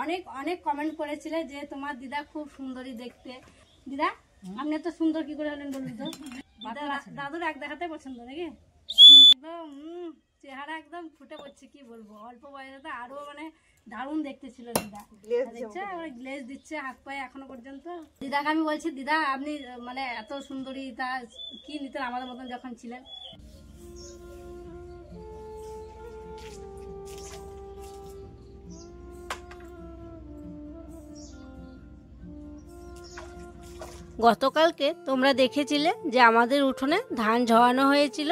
অনেক অনেক কমেন্ট করেছিলে যে তোমার দিদা খুব সুন্দরী দেখতে। দিদা আপনি এত সুন্দর কি করে হলেন বলুন তো? দাদুর এক দেখাতে পছন্দ নাকি? একদম চেহারা একদম ফুটে পড়ছে, কি বলবো। অল্প বয়সে তো আরো মানে দারুণ দেখতে ছিল দিদা। দেখছে গ্লেজ দিচ্ছে হাত পায়ে এখনো পর্যন্ত। দিদাকে আমি বলছি, দিদা আপনি মানে এত সুন্দরী তা কি নিতেন আমাদের মতন যখন ছিলেন? গতকালকে তোমরা দেখেছিলে যে আমাদের উঠোনে ধান ঝরানো হয়েছিল,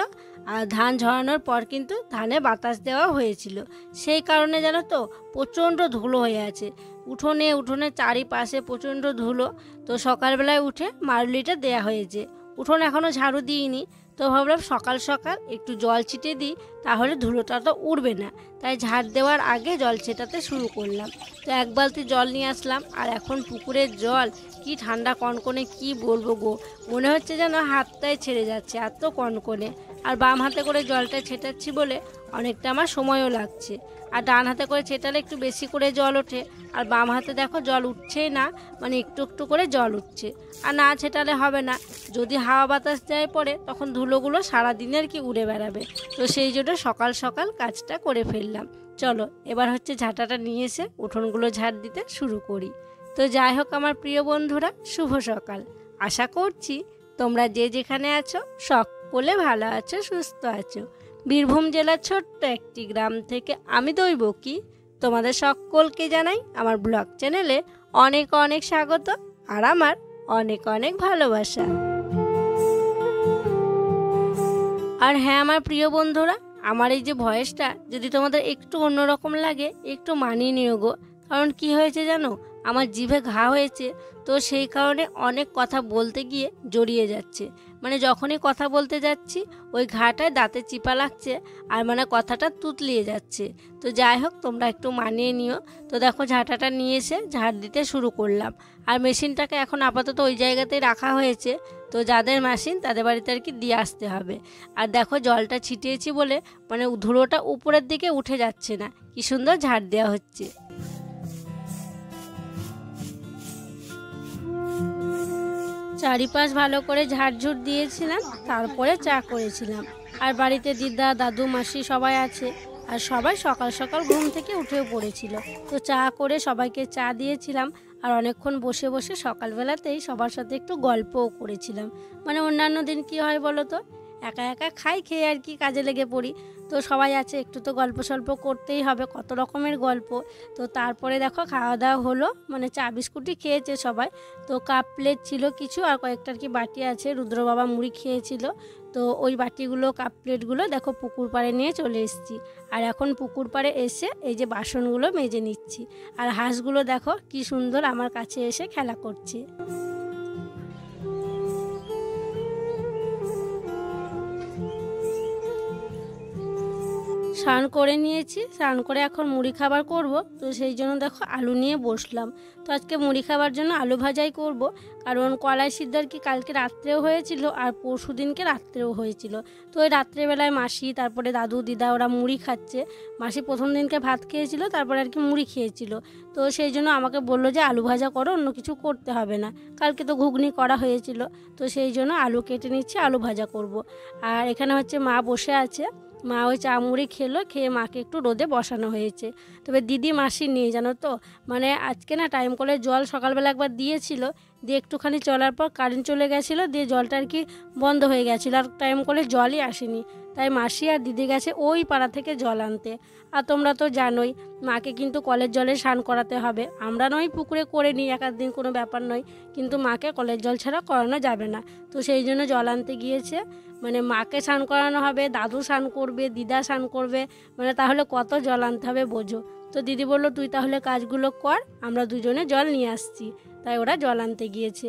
আর ধান ঝরানোর পর কিন্তু ধানে বাতাস দেওয়া হয়েছিল। সেই কারণে জানো তো প্রচণ্ড ধুলো হয়ে আছে উঠোনে চারিপাশে প্রচণ্ড ধুলো। তো সকালবেলায় উঠে মারুলিটা দেয়া হয়েছে। উঠোন এখনও ঝাড়ু দিইনি, তো ভাবলাম সকাল সকাল একটু জল ছিটিয়ে দিই, তাহলে ধুলোটা তো উড়বে না। তাই ঝাড় দেওয়ার আগে জল ছেটাতে শুরু করলাম। তো এক বালতি জল নিয়ে আসলাম, আর এখন পুকুরের জল কি ঠান্ডা কনকনে, কি বলবো গো, মনে হচ্ছে যেন হাতটাই ছেড়ে যাচ্ছে, এত কনকনে। আর বাম হাতে করে জলটা ছেটাচ্ছি বলে অনেকটা আমার সময়ও লাগছে। আর ডান হাতে করে ছেটালে একটু বেশি করে জল ওঠে, আর বাম হাতে দেখো জল উঠছেই না, মানে একটু একটু করে জল উঠছে। আর না ছেটালে হবে না, যদি হাওয়া বাতাস যায় পড়ে তখন ধুলোগুলো সারাদিনের কি উড়ে বেড়াবে। তো সেই জন্য সকাল সকাল কাজটা করে ফেললাম। চলো এবার হচ্ছে ঝাঁটাটা নিয়ে এসে উঠোনগুলো ঝাড় দিতে শুরু করি। তো যাই হোক আমার প্রিয় বন্ধুরা, শুভ সকাল। আশা করছি তোমরা যে যেখানে আছো সকলে ভালো আছো, সুস্থ আছো। বীরভূম জেলার ছোট্ট একটি গ্রাম থেকে আমি দৈবকী তোমাদের সকলকে জানাই আমার ব্লগ চ্যানেলে অনেক অনেক স্বাগত, আর আমার অনেক অনেক ভালোবাসা। আর হ্যাঁ আমার প্রিয় বন্ধুরা, আমার এই যে ভয়েসটা যদি তোমাদের একটু অন্যরকম লাগে একটু মানিয়ে নিও গো। কারণ কি হয়েছে জানো, আমার জিভে ঘা হয়েছে, তো সেই কারণে অনেক কথা বলতে গিয়ে জড়িয়ে যাচ্ছে। মানে যখনই কথা বলতে যাচ্ছি ওই ঘাটায় দাঁতে চিপা লাগছে, আর মানে কথাটা তুতলিয়ে যাচ্ছে। তো যাই হোক তোমরা একটু মানিয়ে নিও। তো দেখো ঝাঁটাটা নিয়ে এসে ঝাড় দিতে শুরু করলাম। আর মেশিনটাকে এখন আপাতত ওই জায়গাতেই রাখা হয়েছে। তো যাদের মেশিন তাদের বাড়িতে আর কি দিয়ে আসতে হবে। আর দেখো জলটা ছিটিয়েছি বলে মানে ধুলোটা উপরের দিকে উঠে যাচ্ছে না, কি সুন্দর ঝাড় দেওয়া হচ্ছে। চারিপাশ ভালো করে ঝাড়ঝুড় দিয়েছিলাম, তারপরে চা করেছিলাম। আর বাড়িতে দিদা দাদু মাসি সবাই আছে, আর সবাই সকাল সকাল ঘুম থেকে উঠেও পড়েছিল। তো চা করে সবাইকে চা দিয়েছিলাম, আর অনেকক্ষণ বসে বসে সকালবেলাতেই সবার সাথে একটু গল্পও করেছিলাম। মানে অন্যান্য দিন কি হয় বলো তো, একা একা খাই, খেয়ে আর কি কাজে লেগে পড়ি। তো সবাই আছে একটু তো গল্প সল্প করতেই হবে, কত রকমের গল্প। তো তারপরে দেখো খাওয়া দাওয়া হলো, মানে চা বিস্কুটই খেয়েছে সবাই। তো কাপ প্লেট ছিল কিছু, আর কয়েকটা আর কি বাটি আছে, রুদ্র বাবা মুড়ি খেয়েছিল। তো ওই বাটিগুলো কাপ প্লেটগুলো দেখো পুকুর পাড়ে নিয়ে চলে এসেছি। আর এখন পুকুর পাড়ে এসে এই যে বাসনগুলো মেজে নিচ্ছি। আর হাঁসগুলো দেখো কি সুন্দর আমার কাছে এসে খেলা করছে। স্নান করে নিয়েছি, স্নান করে এখন মুড়ি খাবার করব। তো সেই জন্য দেখো আলু নিয়ে বসলাম। তো আজকে মুড়ি খাবার জন্য আলু ভাজাই করব, কারণ কলাই সিদ্ধ আর কি কালকে রাত্রেও হয়েছিল, আর পরশু দিনকে রাত্রেও হয়েছিল। তো ওই রাত্রেবেলায় মাসি তারপরে দাদু দিদা ওরা মুড়ি খাচ্ছে। মাসি প্রথম দিনকে ভাত খেয়েছিল, তারপরে আর কি মুড়ি খেয়েছিল। তো সেই জন্য আমাকে বললো যে আলু ভাজা করো, অন্য কিছু করতে হবে না, কালকে তো ঘুগনি করা হয়েছিল। তো সেই জন্য আলু কেটে নিচ্ছি, আলু ভাজা করব। আর এখানে হচ্ছে মা বসে আছে, মা ওই চা মুড়ি খেলো, খেয়ে মাকে একটু রোদে বসানো হয়েছে। তবে দিদি মাসি নিয়ে জানো তো, মানে আজকে না টাইম করে জল সকালবেলা একবার দিয়েছিল, দিয়ে একটুখানি চলার পর কারেন্ট চলে গেছিলো, দিয়ে জলটা আর কি বন্ধ হয়ে গেছিলো, আর টাইম করে জলই আসেনি। তাই মাসি আর দিদি গেছে ওই পাড়া থেকে জল আনতে। আর তোমরা তো জানোই মাকে কিন্তু কলের জলে স্নান করাতে হবে। আমরা নয় পুকুরে করে নিই এক দিন, কোনো ব্যাপার নয়, কিন্তু মাকে কলের জল ছাড়া করানো যাবে না। তো সেই জন্য জল আনতে গিয়েছে, মানে মাকে স্নান করানো হবে, দাদু স্নান করবে, দিদা স্নান করবে, মানে তাহলে কত জল আনতে হবে বোঝো। তো দিদি বললো তুই তাহলে কাজগুলো কর, আমরা দুজনে জল নিয়ে আসছি। তাই ওরা জল আনতে গিয়েছে।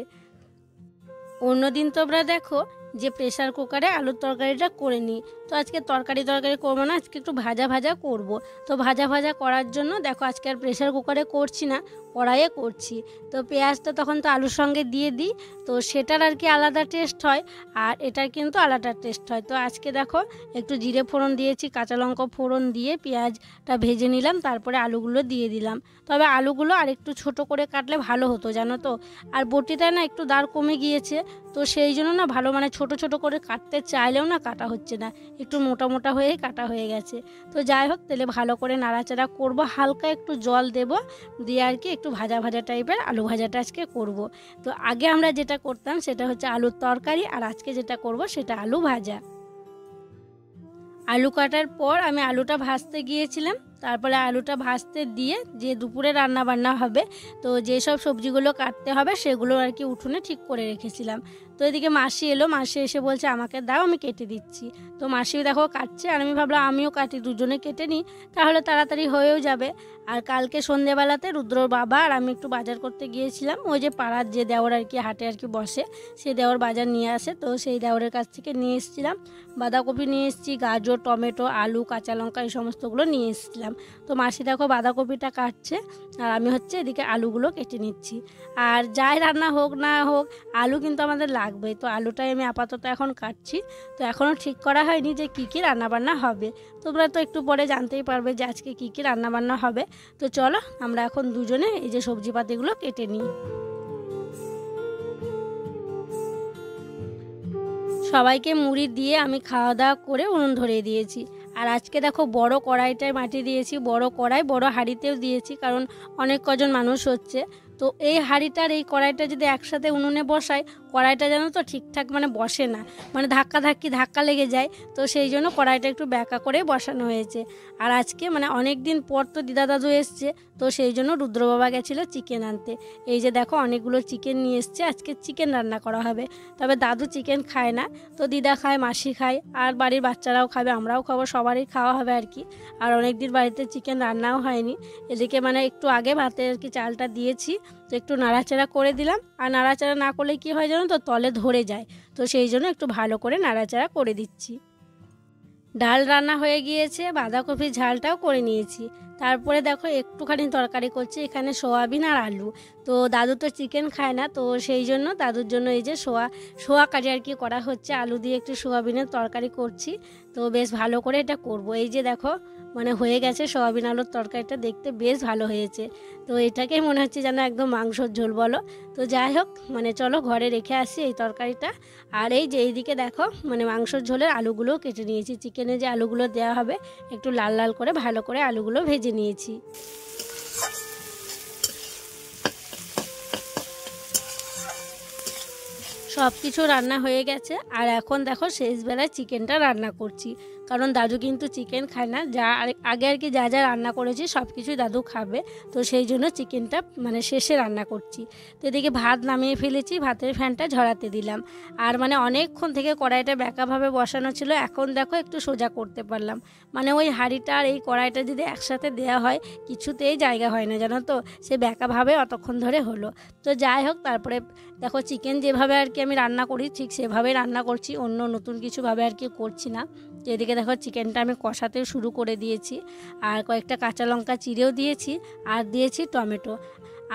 অন্যদিন তোমরা দেখো যে প্রেসার কুকারে আলুর তরকারিটা করে নিই। তো আজকে তরকারি করবো না, আজকে একটু ভাজা ভাজা করব। তো ভাজা ভাজা করার জন্য দেখো আজকে আর প্রেসার কুকারে করছি না, কড়াইয়ে করছি। তো পেঁয়াজটা তখন তো আলুর সঙ্গে দিয়ে দিই, তো সেটার আর কি আলাদা টেস্ট হয়, আর এটার কিন্তু আলাদা টেস্ট হয়। তো আজকে দেখো একটু জিরে ফোড়ন দিয়েছি, কাঁচা লঙ্কা ফোড়ন দিয়ে পেঁয়াজটা ভেজে নিলাম, তারপরে আলুগুলো দিয়ে দিলাম। তবে আলুগুলো আর একটু ছোটো করে কাটলে ভালো হতো জানো তো, আর বটিটা না একটু দাঁড় কমে গিয়েছে, তো সেই জন্য না ভালো মানে ছোট ছোট করে কাটতে চাইলেও না কাটা হচ্ছে না, একটু মোটা মোটা হয়েই কাটা হয়ে গেছে। তো যাই হোক, তেলে ভালো করে নাড়াচাড়া করব, হালকা একটু জল দেব, দিয়ে আর কি একটু ভাজা ভাজা টাইপের আলু ভাজাটা আজকে করব। তো আগে আমরা যেটা করতাম সেটা হচ্ছে আলুর তরকারি, আর আজকে যেটা করব সেটা আলু ভাজা। আলু কাটার পর আমি আলুটা ভাজতে গিয়েছিলাম, তারপরে আলুটা ভাজতে দিয়ে যে দুপুরে রান্না বান্না হবে, তো যেসব সবজিগুলো কাটতে হবে সেগুলো আর কি উঠোনে ঠিক করে রেখেছিলাম। তো এদিকে মাসি এলো, মাসি এসে বলছে আমাকে দাও, আমি কেটে দিচ্ছি। তো মাসিও দেখো কাটছে, আর আমি ভাবলাম আমিও কাটি, দুজনে কেটে নিই, তাহলে তাড়াতাড়ি হয়েও যাবে। আর কালকে সন্ধেবেলাতে রুদ্রর বাবা আর আমি একটু বাজার করতে গিয়েছিলাম, ওই যে পাড়ার যে দেওর আর কি হাটে আর কি বসে, সেই দেওর বাজার নিয়ে আসে, তো সেই দেওরের কাছ থেকে নিয়ে এসেছিলাম বাঁধাকপি, নিয়ে এসেছি গাজর, টমেটো, আলু, কাঁচা লঙ্কা, এই সমস্তগুলো নিয়ে এসেছিলাম। তো মাসি দেখো বাঁধাকপিটা কাটছে, আর আমি হচ্ছে এদিকে আলুগুলো কেটে নিচ্ছি। আর যাই রান্না হোক না হোক আলু কিন্তু আমাদের লাগবেই, তো আলুটাই আমি আপাতত এখন কাটছি। তো এখনও ঠিক করা হয়নি যে কী কী রান্নাবান্না হবে, তোমরা তো একটু পরে জানতেই পারবে যে আজকে কী কী রান্নাবান্না হবে। তো চলো আমরা এখন দুজনে এই যে সবজিপাতিগুলো কেটে নিই। সবাইকে মুড়ি দিয়ে আমি খাওয়া দাওয়া করে উনুন ধরিয়ে দিয়েছি। আর আজকে দেখো বড় কড়াইটায় মাটি দিয়েছি, বড় কড়াই বড় হাঁড়িতেও দিয়েছি, কারণ অনেক কজন মানুষ হচ্ছে। তো এই হাঁড়িটার এই কড়াইটা যদি একসাথে উনুনে বসাই, কড়াইটা যেন তো ঠিকঠাক মানে বসে না, মানে ধাক্কা লেগে যায়। তো সেই জন্য কড়াইটা একটু ব্যাকা করে বসানো হয়েছে। আর আজকে মানে অনেক দিন পর তো দিদা দাদু এসছে, তো সেই জন্য রুদ্র বাবা গেছিলো চিকেন আনতে। এই যে দেখো অনেকগুলো চিকেন নিয়ে এসছে, আজকে চিকেন রান্না করা হবে। তবে দাদু চিকেন খায় না, তো দিদা খায়, মাসি খায়, আর বাড়ির বাচ্চারাও খাবে, আমরাও খাবো, সবারই খাওয়া হবে আর কি। আর অনেক দিন বাড়িতে চিকেন রান্নাও হয়নি। এদিকে মানে একটু আগে ভাতে আর কি চালটা দিয়েছি, তো একটু নাড়াচাড়া করে দিলাম। আর নাড়াচাড়া না করলে কি হয় জানো তো, তলে ধরে যায়, তো সেই জন্য একটু ভালো করে নাড়াচাড়া করে দিচ্ছি। ডাল রান্না হয়ে গিয়েছে, বাঁধাকপির ঝালটাও করে নিয়েছি। তারপরে দেখো একটুখানি তরকারি করছি, এখানে সোয়াবিন আর আলু। তো দাদু তো চিকেন খায় না, তো সেই জন্য দাদুর জন্য এই যে সোয়া কারি আর কি করা হচ্ছে, আলু দিয়ে একটু সোয়াবিনের তরকারি করছি। তো বেশ ভালো করে এটা করব। এই যে দেখো মানে হয়ে গেছে সোয়াবিন আলুর তরকারিটা, দেখতে বেশ ভালো হয়েছে। তো এটাকেই মনে হচ্ছে যেন একদম মাংসর ঝোল বলো। তো যাই হোক মানে চলো ঘরে রেখে আসি এই তরকারিটা। আর এই যে এইদিকে দেখো মানে মাংসর ঝোলের আলুগুলোও কেটে নিয়েছি, চিকেনে যে আলুগুলো দেওয়া হবে একটু লাল লাল করে ভালো করে আলুগুলো ভেজে নিয়েছি। সব কিছু রান্না হয়ে গেছে, আর এখন দেখো শেষবেলায় চিকেনটা রান্না করছি, কারণ দাদু কিন্তু চিকেন খায় না। যা আগে আর কি যা যা রান্না করেছি সব কিছুই দাদু খাবে, তো সেই জন্য চিকেনটা মানে শেষে রান্না করছি। তো এদিকে ভাত নামিয়ে ফেলেছি, ভাতের ফ্যানটা ঝরাতে দিলাম। আর মানে অনেকক্ষণ থেকে কড়াইটা ব্যাকাভাবে বসানো ছিল, এখন দেখো একটু সোজা করতে পারলাম। মানে ওই হাঁড়িটা আর এই কড়াইটা যদি একসাথে দেওয়া হয় কিছুতেই জায়গা হয় না জানো তো, সে ব্যাকাভাবে অতক্ষণ ধরে হলো। তো যাই হোক, তারপরে দেখো চিকেন যেভাবে আর কি আমি রান্না করি ঠিক সেভাবেই রান্না করছি, অন্য নতুন কিছুভাবে আর কি করছি না। তো এদিকে দেখো চিকেনটা আমি কষাতেও শুরু করে দিয়েছি, আর কয়েকটা কাঁচা লঙ্কা চিড়েও দিয়েছি, আর দিয়েছি টমেটো।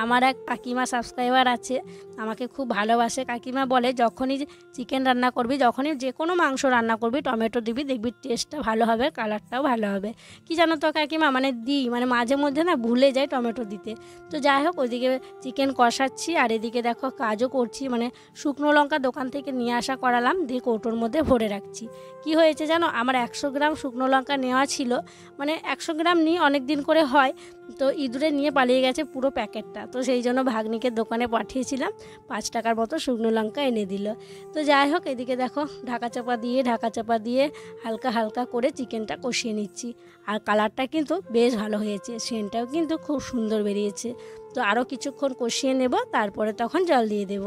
আমার এক কাকিমা সাবস্ক্রাইবার আছে, আমাকে খুব ভালোবাসে। কাকিমা বলে যখনই চিকেন রান্না করবি, যখনই যে কোনো মাংস রান্না করবি টমেটো দিবি, দেখবি টেস্টটা ভালো হবে, কালারটাও ভালো হবে। কি জানো তো কাকিমা, মানে দিই মানে মাঝে মধ্যে না ভুলে যাই টমেটো দিতে। তো যাই হোক ওইদিকে চিকেন কষাচ্ছি, আর এদিকে দেখো কাজও করছি, মানে শুকনো লঙ্কা দোকান থেকে নিয়ে আসা করালাম, দিয়ে কৌটোর মধ্যে ভরে রাখছি। কি হয়েছে জানো, আমার 100 গ্রাম শুকনো লঙ্কা নেওয়া ছিল, মানে 100 গ্রাম নিয়ে অনেক দিন করে হয়, তো ইঁদুরে নিয়ে পালিয়ে গেছে পুরো প্যাকেটটা। তো সেই জন্য ভাগ্নিকে দোকানে পাঠিয়েছিলাম, 5 টাকার মতো শুকনো লঙ্কা এনে দিল। তো যাই হোক এদিকে দেখো ঢাকা চাপা দিয়ে হালকা হালকা করে চিকেনটা কষিয়ে নিচ্ছি। আর কালারটা কিন্তু বেশ ভালো হয়েছে, সেন্টটাও কিন্তু খুব সুন্দর বেরিয়েছে। তো আরও কিছুক্ষণ কষিয়ে নেব, তারপরে তখন জল দিয়ে দেব।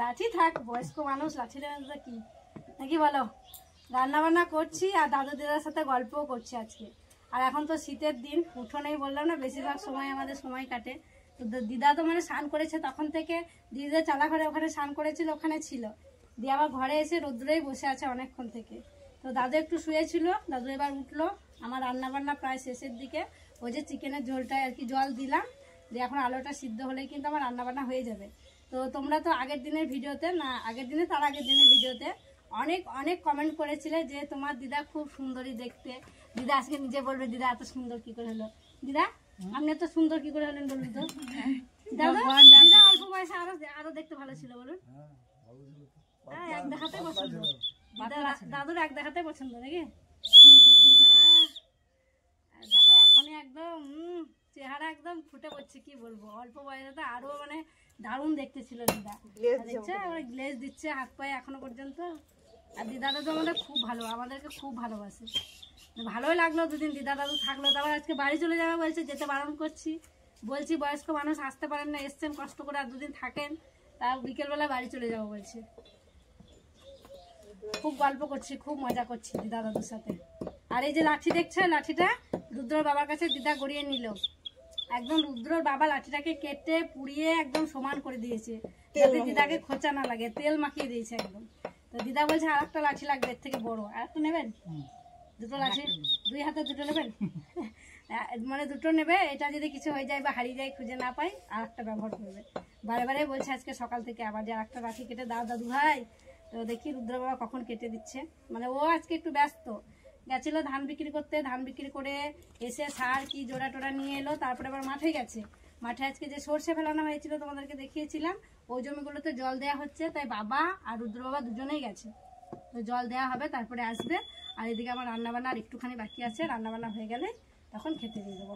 লাঠি থাক, বয়স্ক মানুষ লাঠি কি নাকি বলো। রান্নাবান্না করছি আর দাদু দিদার সাথে গল্পও করছি আজকে। আর এখন তো শীতের দিন, উঠোনেই বললাম না বেশিরভাগ সময় আমাদের সময় কাটে, তো দিদা তো মানে স্নান করেছে তখন থেকে, দিদা চালাঘরে ওখানে স্নান করেছিল, ওখানে ছিল, দিয়ে আবার ঘরে এসে রোদ্রেই বসে আছে অনেকক্ষণ থেকে। তো দাদু একটু শুয়েছিল, দাদু এবার উঠলো। আমার রান্নাবান্না প্রায় শেষের দিকে, ওই যে চিকেনের ঝোলটায় আর কি জল দিলাম, দিয়ে এখন আলুটা সিদ্ধ হলেই কিন্তু আমার রান্নাবান্না হয়ে যাবে। তো তোমরা তো আগের দিনের ভিডিওতে না, আগের দিনে তার আগের দিনের ভিডিওতে অনেক অনেক কমেন্ট করেছিলে যে তোমার দিদা খুব সুন্দরী দেখতে। দিদা আজকে নিজে বলবে দিদা এত সুন্দর কি করে হলো। দিদা আপনি এত সুন্দর কি করে হলেন বলুন তো? দিদা অল্প বয়সে আরো দেখতে ভালো ছিল বলুন। হ্যাঁ, এক দেখাতে পছন্দ, দাদুর এক দেখাতে পছন্দ নাকি? দেখো এখনই একদম চেহারা একদম ফুটে পড়ছে, কি বলবো। অল্প বয়সে তো আরো মানে দারুণ দেখতে ছিল দিদা। দেখছে গ্লেজ দিচ্ছে হাত পায়ে এখনো পর্যন্ত। আর দিদাটা তো আমাদের খুব ভালো, আমাদেরকে খুব ভালোবাসে। ভালোই লাগলো দুদিন দিদা দাদু থাকলো। তারপর আজকে বাড়ি চলে যাবে বলছে, যেতে বারণ করছি, বলছি বয়স্ক মানুষ আসতে পারেন না, এসছেন কষ্ট করে, আর দুদিন থাকেন, তা বিকেলবেলা বাড়ি চলে যাবো বলছে। খুব গল্প করছি, খুব মজা করছি দিদা দাদুর সাথে। আর এই যে লাঠি দেখছো, লাঠিটা রুদ্রর বাবার কাছে দিদা গড়িয়ে নিল। একদম রুদ্রর বাবা লাঠিটাকে কেটে পুড়িয়ে একদম সমান করে দিয়েছে, যাতে দিদাকে খোঁচা না লাগে, তেল মাখিয়ে দিয়েছে একদম। তো দিদা বলছে আর একটা লাঠি লাগবে এর থেকে বড়, আর একটা নেবেন? দুটো লাঠি, দুই হাতে দুটো নেবেন? মানে দুটো নেবে, এটা যদি কিছু হয়ে যায় বা হারিয়ে যায়, খুঁজে না পাই, আর একটা ব্যবহার করবে। বারে বারে বলছে আজকে সকাল থেকে আবার যে আর একটা লাঠি কেটে দাও দাদু ভাই। তো দেখি রুদ্র বাবা কখন কেটে দিচ্ছে। মানে ও আজকে একটু ব্যস্ত, গেছিল ধান বিক্রি করতে, ধান বিক্রি করে এসে সার কি জোড়া টোড়া নিয়ে এলো, তারপরে আবার মাঠে গেছে। মাঠে আজকে যে সর্ষে ফেলানো হয়েছিল তোমাদেরকে দেখিয়েছিলাম, ওই জমিগুলোতে জল দেওয়া হচ্ছে, তাই বাবা আর রুদ্র বাবা দুজনেই গেছে। তো জল দেওয়া হবে, তারপরে আসবে। আর এদিকে আমার রান্নাবান্না আর একটুখানি বাকি আছে, রান্নাবান্না হয়ে গেলে তখন খেতে দিয়ে দেবো।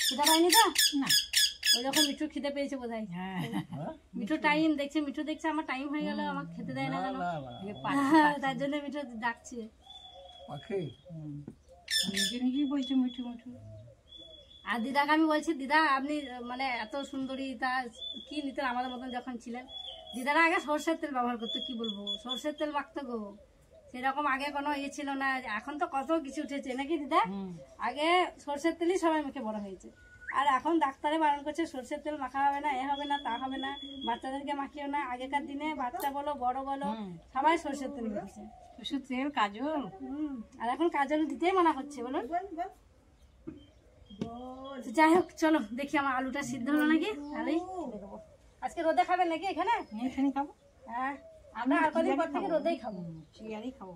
খিদা পাইনি তো না? ওই যখন মিঠু খিদে পেয়েছে বোধ হয়। মিঠু টাইম দেখছে, মিঠু দেখছে আমার টাইম হয়ে গেল, আমাকে খেতে দেয় না কেন, তার জন্য মিঠু ডাকছে। আর দিদাকে আমি বলছি, দিদা আপনি মানে এত সুন্দরী, তা কি নিতেন আমাদের মতন যখন ছিলেন? দিদারা আগে সর্ষের তেল ব্যবহার করতো, কি বলবো, সর্ষের তেল মাখতো গো। সেরকম আগে কোনো ইয়ে ছিল না, এখন তো কত কিছু উঠেছে নাকি দিদা? আগে সর্ষের তেলই সবাই মুখে বড় হয়েছে। আর এখন ডাক্তারে বারণ করছে সর্ষের তেল মাখা হবে না, এ হবে না, তা হবে না, বাচ্চাদেরকে মাখিও না। আগেকার দিনে বাচ্চা বলো বড় বলো সবাই সর্ষের তেল মেখেছে, সর্ষের তেল কাজল। আর এখন কাজল দিতেই মানা হচ্ছে বলুন। যাই হোক চলো দেখি আমার আলুটা সিদ্ধ হলো নাকি। তাহলেই আজকে রোদে খাবেন নাকি? এখানে এখানে খাবো। হ্যাঁ, আমরা আর কদিন পর থেকে রোদেই খাবো, চেয়ারই খাবো।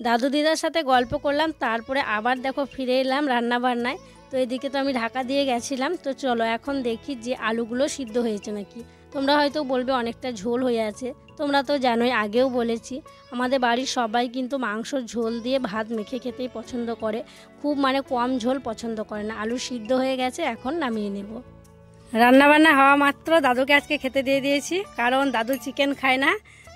দাদু দিদার সাথে গল্প করলাম, তারপরে আবার দেখো ফিরে এলাম রান্না বান্নায়। তো এদিকে তো আমি ঢাকা দিয়ে গেছিলাম। তো চলো এখন দেখি যে আলুগুলো সিদ্ধ হয়েছে নাকি। তোমরা হয়তো বলবে অনেকটা ঝোল হয়ে আছে, তোমরা তো জানোই, আগেও বলেছি আমাদের বাড়ির সবাই কিন্তু মাংসর ঝোল দিয়ে ভাত মেখে খেতেই পছন্দ করে, খুব মানে কম ঝোল পছন্দ করে না। আলু সিদ্ধ হয়ে গেছে, এখন নামিয়ে নেব। রান্নাবান্না হওয়া মাত্র দাদুকে আজকে খেতে দিয়ে দিয়েছি, কারণ দাদু চিকেন খায় না,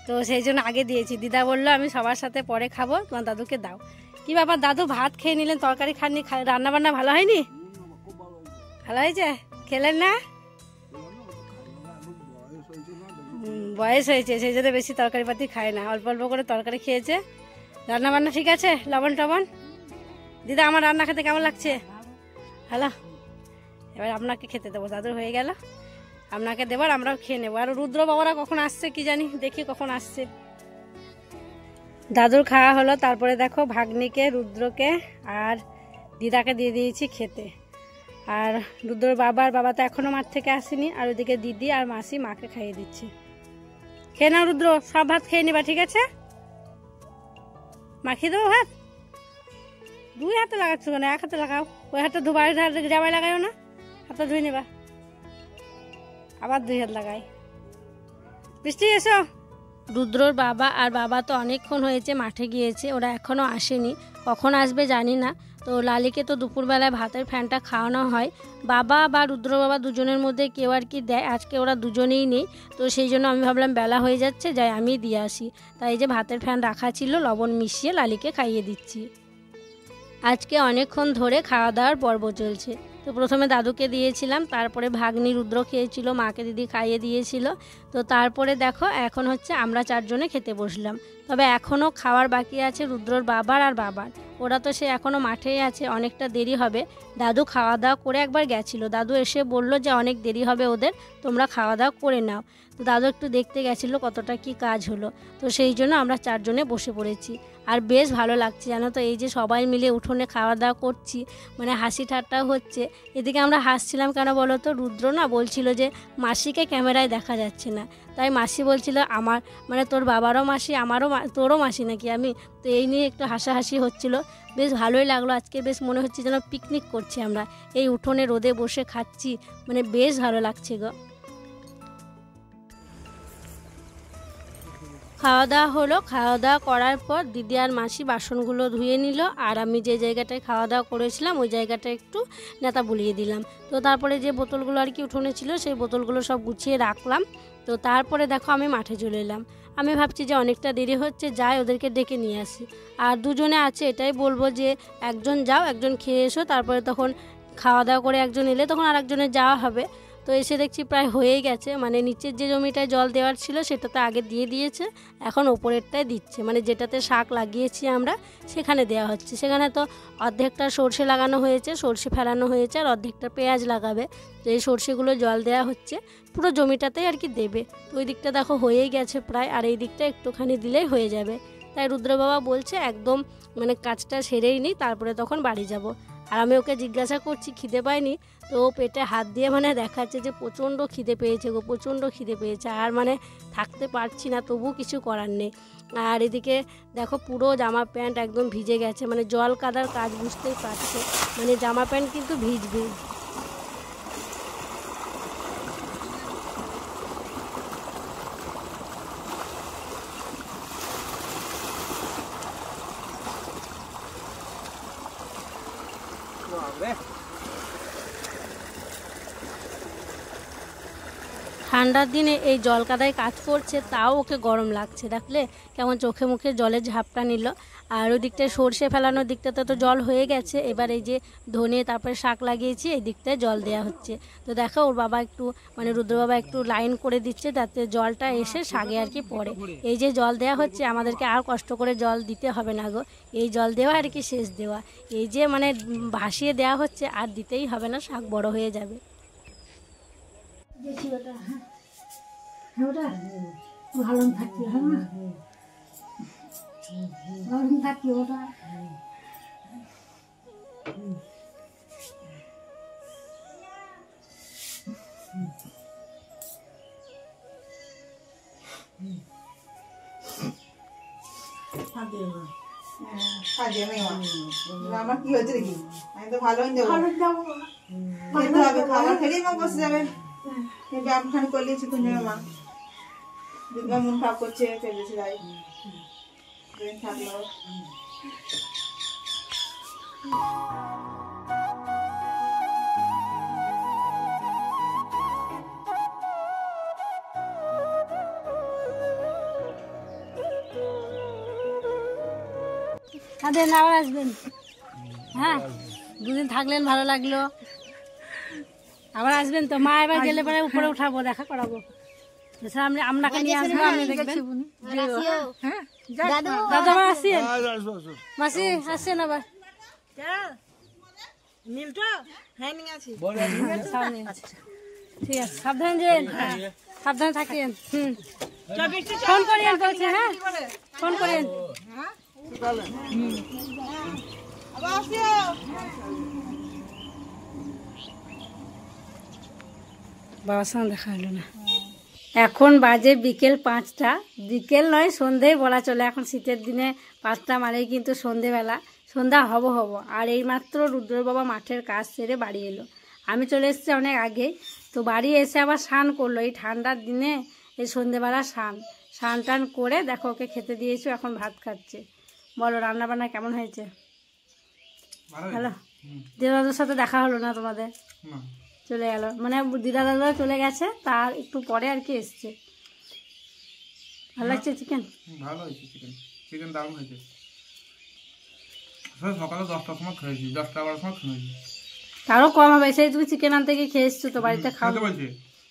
তো সেই জন্য আগে দিয়েছি। দিদা বললো আমি সবার সাথে পরে খাবো, তোমার দাদুকে দাও। কি ব্যাপার দাদু, ভাত খেয়ে নিলেন, তরকারি খাননি, রান্নাবান্না ভালো হয়নি? ভালো হয়েছে, খেলেন না? বয়স হয়েছে সেই জন্য বেশি তরকারি পাতি খায় না, অল্প অল্প করে তরকারি খেয়েছে। রান্নাবান্না ঠিক আছে, লবণ টবণ? দিদা আমার রান্না খেতে কেমন লাগছে? ভালো। এবার আপনাকে খেতে দেবো, দাদুর হয়ে গেল, আপনাকে দেবার আমরাও খেয়ে নেবো। আর রুদ্র বাবারা কখন আসছে কি জানি, দেখি কখন আসছে। দাদুর খাওয়া হলো, তারপরে দেখো ভাগ্নিকে, রুদ্রকে আর দিদাকে দিয়ে দিয়েছি খেতে। আর রুদ্রর বাবা তো এখনো মাঠ থেকে আসেনি, আর ওদিকে দিদি আর মাসি মাকে খাইয়ে দিচ্ছে। খেয়ে নাও রুদ্র, সব ভাত খেয়ে নিবা, ঠিক আছে? মাখিয়ে দেবো ভাত? দুই হাতে লাগাচ্ছ কেন, এক হাতে লাগাও। ওই হাতে ধোবার জামাই লাগাইও না, হাতটা ধুয়ে নেবা, আবার দুই হাত লাগাই। বৃষ্টি এসো। রুদ্রর বাবা আর বাবা তো অনেকক্ষণ হয়েছে মাঠে গিয়েছে, ওরা এখনও আসেনি, কখন আসবে জানি না। তো লালিকে তো দুপুরবেলায় ভাতের ফ্যানটা খাওয়ানো হয়, বাবা বা রুদ্র বাবা দুজনের মধ্যে কেউ আর কি দেয়। আজকে ওরা দুজনেই নেই, তো সেই জন্য আমি ভাবলাম বেলা হয়ে যাচ্ছে, যাই আমি দিয়ে আসি। তাই যে ভাতের ফ্যান রাখা ছিল, লবণ মিশিয়ে লালিকে খাইয়ে দিচ্ছি। আজকে অনেকক্ষণ ধরে খাওয়া দাওয়ার পর্ব চলছে। তো প্রথমে দাদুকে দিয়েছিলাম, তারপরে ভাগ্নি রুদ্র খেয়েছিল, মাকে দিদি খাইয়ে দিয়েছিল। তো তারপরে দেখো এখন হচ্ছে আমরা চারজনে খেতে বসলাম। তবে এখনও খাওয়ার বাকি আছে রুদ্রর বাবার আর বাবার। ওরা তো সে এখনও মাঠেই আছে, অনেকটা দেরি হবে। দাদু খাওয়া দাওয়া করে একবার গেছিলো, দাদু এসে বলল যে অনেক দেরি হবে ওদের, তোমরা খাওয়া দাওয়া করে নাও। তো দাদু একটু দেখতে গেছিলো কতটা কি কাজ হলো, তো সেই জন্য আমরা 4 জনে বসে পড়েছি। আর বেশ ভালো লাগছে জানো তো, এই যে সবাই মিলে উঠোনে খাওয়া দাওয়া করছি, মানে হাসি ঠাট্টা হচ্ছে। এদিকে আমরা হাসছিলাম কেন বলো তো, রুদ্র না বলছিল যে মাসিকে ক্যামেরায় দেখা যাচ্ছে না, তাই মাসি বলছিল আমার মানে তোর বাবারও মাসি, আমারও তোরও মাসি নাকি আমি। তো এই নিয়ে একটু হাসাহাসি হচ্ছিল, বেশ ভালোই লাগলো। আজকে বেশ মনে হচ্ছে যেন পিকনিক করছি আমরা, এই উঠোনে রোদে বসে খাচ্ছি, মানে বেশ ভালো লাগছে গো। খাওয়া দাওয়া হলো, খাওয়া দাওয়া করার পর দিদি আর মাসি বাসনগুলো ধুয়ে নিল, আর আমি যে জায়গাটায় খাওয়া দাওয়া করেছিলাম ওই জায়গাটা একটু নেতা বুলিয়ে দিলাম। তো তারপরে যে বোতলগুলো আর কি উঠোনে ছিল সেই বোতলগুলো সব গুছিয়ে রাখলাম। তো তারপরে দেখো আমি মাঠে চলে এলাম। আমি ভাবছি যে অনেকটা দেরি হচ্ছে, যাই ওদেরকে ডেকে নিয়ে আসি। আর দুজনে আছে, এটাই বলবো যে একজন যাও, একজন খেয়ে এসো, তারপরে তখন খাওয়া দাওয়া করে একজন এলে তখন আর একজনের যাওয়া হবে। তো এসে দেখছি প্রায় হয়েই গেছে, মানে নিচের যে জমিটায় জল দেওয়ার ছিল সেটাতে আগে দিয়ে দিয়েছে, এখন ওপরেরটায় দিচ্ছে, মানে যেটাতে শাক লাগিয়েছি আমরা সেখানে দেওয়া হচ্ছে। সেখানে তো অর্ধেকটা সর্ষে লাগানো হয়েছে, সর্ষে ফেলানো হয়েছে, আর অর্ধেকটা পেঁয়াজ লাগাবে। তো এই সর্ষেগুলো জল দেওয়া হচ্ছে, পুরো জমিটাতেই আর কি দেবে। তো ওই দিকটা দেখো হয়েই গেছে প্রায়, আর এই দিকটা একটুখানি দিলেই হয়ে যাবে। তাই রুদ্র বাবা বলছে একদম মানে কাজটা সেরেই নিই, তারপরে তখন বাড়ি যাব। আর আমি ওকে জিজ্ঞাসা করছি খিদে পায়নি, তো পেটে হাত দিয়ে মানে দেখাচ্ছে যে প্রচণ্ড খিদে পেয়েছে গো, প্রচণ্ড খিদে পেয়েছে, আর মানে থাকতে পারছি না, তবু কিছু করার নেই। আর এদিকে দেখো পুরো জামা প্যান্ট একদম ভিজে গেছে, মানে জল কাদার কাজ বুঝতেই পারছে, মানে জামা প্যান্ট কিন্তু ভিজবে। ঠান্ডার দিনে এই জল কাদায় কাজ করছে, তাও ওকে গরম লাগছে, দেখলে কেমন চোখে মুখে জলের ঝাপটা নিল। আর ওই দিকটায় সর্ষে ফেলানোর দিকটাতে তো জল হয়ে গেছে, এবার এই যে ধনে তারপরে শাক লাগিয়েছি এই দিকটায় জল দেওয়া হচ্ছে। তো দেখো ওর বাবা একটু মানে রুদ্র বাবা একটু লাইন করে দিচ্ছে যাতে জলটা এসে শাকে আর কি পড়ে। এই যে জল দেওয়া হচ্ছে, আমাদেরকে আর কষ্ট করে জল দিতে হবে না গো, এই জল দেওয়া আর কি শেষ দেওয়া, এই যে মানে ভাসিয়ে দেওয়া হচ্ছে, আর দিতেই হবে না, শাক বড় হয়ে যাবে। ওটা ভালো থাকতে হবে না, গরম থাকতে ওটা আমার কি হয়েছে দেখি, আমি তো ভালো যাবো, খেতে হবে, খাবার খেলেই মা বসে যাবে। ব্যায়াম খান করলে চিকুন যাবে মা, দুর্গা মন খারাপ করছে, চলেছে যাই থাকলো। আবার আসবেন, হ্যাঁ দুদিন থাকলেন ভালো লাগলো, আবার আসবেন তো। মা এবার গেলে পরে উপরে উঠাবো, দেখা করাবো, আপনাকে নিয়ে আসবো, আপনি দেখবেন। দাদা মা আসছেন, মাসি আসছেন আবার, ঠিক আছে, সাবধানে যেন, সাবধানে থাকেন। ফোন করেন বলছে, হ্যাঁ ফোন করেন। বাবার সঙ্গে দেখা হলো না। এখন বাজে বিকেল 5টা, বিকেল নয় সন্ধেই বলা চলে, এখন শীতের দিনে 5টা মানেই কিন্তু সন্ধেবেলা, সন্ধ্যা হব। আর এইমাত্র রুদ্র বাবা মাঠের কাজ সেরে বাড়ি এলো, আমি চলে এসেছি অনেক আগে। তো বাড়ি এসে আবার স্নান করলো, এই ঠান্ডার দিনে এই সন্ধেবেলা স্নান টান করে দেখো ওকে খেতে দিয়েছো, এখন ভাত খাচ্ছে। বলো রান্না বান্না কেমন হয়েছে? ভালো। দিদাদার সাথে দেখা হলো না তোমাদের? চলে গেল, মানে দিদা দাদা চলে গেছে, তার একটু পরে আর কি এসছে। ভালো লাগছে চিকেন? ভালো হয়েছে চিকেন, চিকেন দারুণ হয়েছে। সকালে 10টার সময় খেয়েছি, 10টা-11টার সময় খেয়েছি। তারও কম হবে, সেই তুমি চিকেন আনতে গিয়ে খেয়ে এসছো তো, বাড়িতে খাও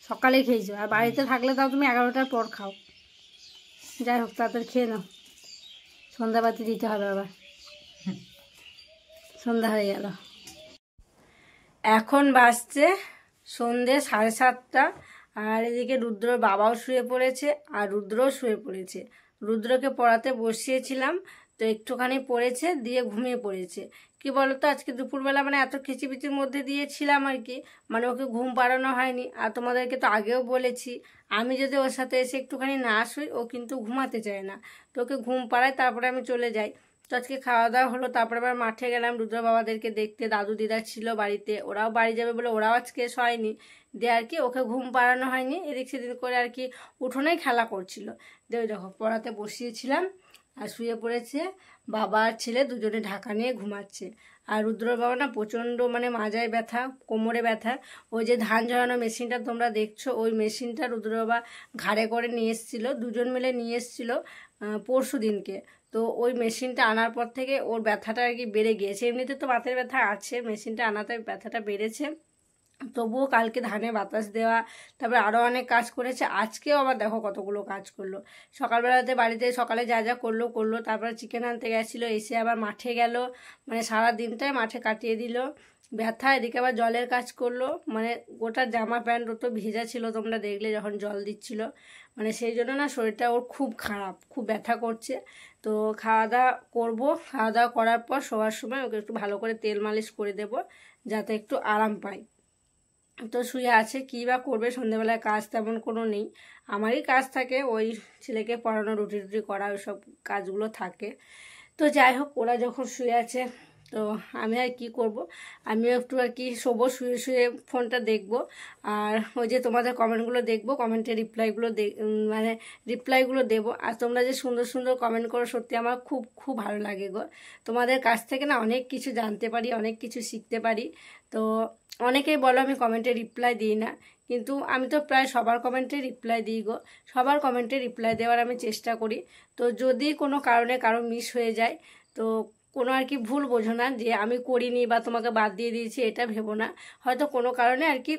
সকালে খেয়েছো, আর বাড়িতে থাকলে তাও তুমি 11টার পর খাও। যাই হোক তাড়াতাড়ি খেয়ে নাও, সন্ধ্যাবাতি দিতে হবে আবার। সন্ধ্যা হয়ে গেল। এখন বাজছে সন্ধ্যে 7:30, আর এদিকে রুদ্রর বাবাও শুয়ে পড়েছে আর রুদ্রও শুয়ে পড়েছে। রুদ্রকে পড়াতে বসিয়েছিলাম, তো একটুখানি পড়েছে দিয়ে ঘুমিয়ে পড়েছে। কি বলতো, আজকে দুপুরবেলা মানে এত খিচিবিচির মধ্যে দিয়েছিলাম আর কি, মানে ওকে ঘুম পাড়ানো হয়নি। আর তোমাদেরকে তো আগেও বলেছি, আমি যদি ওর সাথে এসে একটুখানি না শুই ও কিন্তু ঘুমাতে চায় না, তো ওকে ঘুম পাড়ায় তারপরে আমি চলে যাই। তো আজকে খাওয়া দাওয়া হলো, তারপরে আবার মাঠে গেলাম রুদ্র বাবাদেরকে দেখতে। দাদু দিদা ছিল বাড়িতে, ওরাও বাড়ি যাবে বলে ওরাও আজকে শোয়নি, দিয়ে আর কি ওকে ঘুম পাড়ানো হয়নি। এদিক সেদিক করে আর কি উঠোনেই খেলা করছিল। দিয়ে ওই দেখো পড়াতে বসিয়েছিলাম আর শুয়ে পড়েছে। বাবা আর ছেলে দুজনে ঢাকা নিয়ে ঘুমাচ্ছে। আর রুদ্রর বাবা না প্রচণ্ড মানে মাজায় ব্যথা, কোমরে ব্যথা। ওই যে ধান ঝরানো মেশিনটা তোমরা দেখছো, ওই মেশিনটা রুদ্র বাবা ঘাড়ে করে নিয়ে এসেছিলো, দুজন মিলে নিয়ে এসেছিলো পরশু দিনকে। তো ওই মেশিনটা আনার পর থেকে ওর ব্যথাটা আর কি বেড়ে গিয়েছে। এমনিতে তো বাতের ব্যথা আছে, মেশিনটা আনাতে ব্যথাটা বেড়েছে। তবুও কালকে ধানে বাতাস দেওয়া, তারপরে আরও অনেক কাজ করেছে। আজকেও আবার দেখো কতগুলো কাজ করলো। সকালবেলাতে বাড়িতে সকালে যা যা করলো, তারপরে চিকেন আনতে গেছিলো, এসে আবার মাঠে গেল, মানে সারা দিনটাই মাঠে কাটিয়ে দিল। ব্যথা, এদিকে আবার জলের কাজ করলো, মানে গোটা জামা প্যান্ট তো ভিজা ছিল, তোমরা দেখলে যখন জল দিচ্ছিল। মানে সেই জন্য না শরীরটা ওর খুব খারাপ, খুব ব্যথা করছে। তো খাওয়া দাওয়া করবো, খাওয়া দাওয়া করার পর শোয়ার সময় ওকে একটু ভালো করে তেল মালিশ করে দেবো, যাতে একটু আরাম পায়। তো শুয়ে আছে, কী বা করবে, সন্ধ্যেবেলায় কাজ তেমন কোনো নেই। আমারই কাজ থাকে, ওই ছেলেকে পড়ানো, রুটি টুটি করা, ওইসব কাজগুলো থাকে। তো যাই হোক, ওরা যখন শুয়ে আছে তো আমি আর কি করব, আমিও একটু আর কি শোবো, শুয়ে শুয়ে ফোনটা দেখবো। আর ওই যে তোমাদের কমেন্টগুলো দেখবো, কমেন্টের মানে রিপ্লাইগুলো দেবো। আর তোমরা যে সুন্দর সুন্দর কমেন্ট করো, সত্যি আমার খুব খুব ভালো লাগে গো। তোমাদের কাছ থেকে না অনেক কিছু জানতে পারি, অনেক কিছু শিখতে পারি। তো অনেকেই বলো আমি কমেন্টে রিপ্লাই দিই না, কিন্তু আমি তো প্রায় সবার কমেন্টে রিপ্লাই দিই গো। সবার কমেন্টে রিপ্লাই দেওয়ার আমি চেষ্টা করি। তো যদি কোনো কারণে কারো মিস হয়ে যায়, তো কোনো আর কি ভুল বোঝো না যে আমি করিনি বা তোমাকে বাদ দিয়ে দিয়েছি, এটা ভেবো না। হয়তো কোনো কারণে আর কি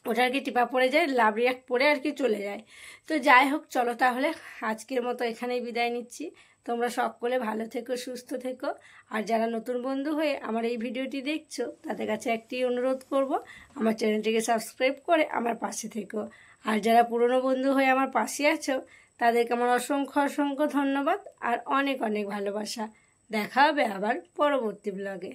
ওটা আর কি টিপা পড়ে যায়, লাভ রিয়াক্ট পড়ে আর কি চলে যায়। তো যাই হোক, চলো তাহলে আজকের মতো এখানেই বিদায় নিচ্ছি। তোমরা সকলে ভালো থেকো, সুস্থ থেকো। আর যারা নতুন বন্ধু হয়ে আমার এই ভিডিওটি দেখছো, তাদের কাছে একটি অনুরোধ করব, আমার চ্যানেলটিকে সাবস্ক্রাইব করে আমার পাশে থেকো। আর যারা পুরনো বন্ধু হয়ে আমার পাশে আছো, তাদেরকে আমার অসংখ্য অসংখ্য ধন্যবাদ আর অনেক অনেক ভালোবাসা। দেখা হবে আবার পরবর্তী ব্লগে।